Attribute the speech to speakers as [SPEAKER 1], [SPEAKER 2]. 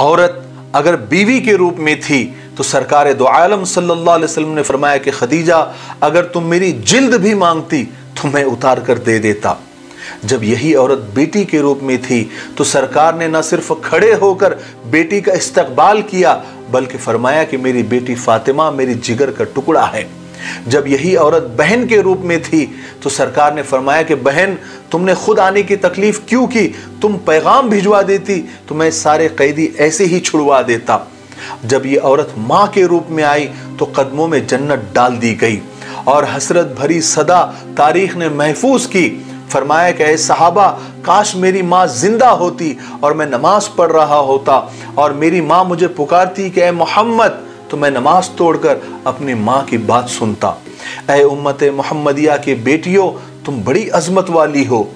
[SPEAKER 1] औरत अगर बीवी के रूप में थी तो सरकार दो आलम सल्लल्लाहु अलैहि वसल्लम ने फरमाया कि खदीजा, अगर तुम मेरी जिल्द भी मांगती तो मैं उतार कर दे देता। जब यही औरत बेटी के रूप में थी तो सरकार ने न सिर्फ खड़े होकर बेटी का इस्तकबाल किया बल्कि फरमाया कि मेरी बेटी फातिमा मेरी जिगर का टुकड़ा है। जब यही औरत बहन के रूप में थी तो सरकार ने फरमाया कि बहन, तुमने खुद आने की तकलीफ क्यों की, तुम पैगाम भिजवा देती तो मैं सारे कैदी ऐसे ही छुड़वा देता। जब ये औरत माँ के रूप में आई तो कदमों में जन्नत डाल दी गई और हसरत भरी सदा तारीख ने महफूज की। फरमाया कि ऐ सहाबा, काश मेरी माँ जिंदा होती और मैं नमाज पढ़ रहा होता और मेरी माँ मुझे पुकारती कि ऐ मोहम्मद, तो मैं नमाज तोड़कर अपनी माँ की बात सुनता। ऐ उम्मत मोहम्मदिया के बेटियों, तुम बड़ी अजमत वाली हो।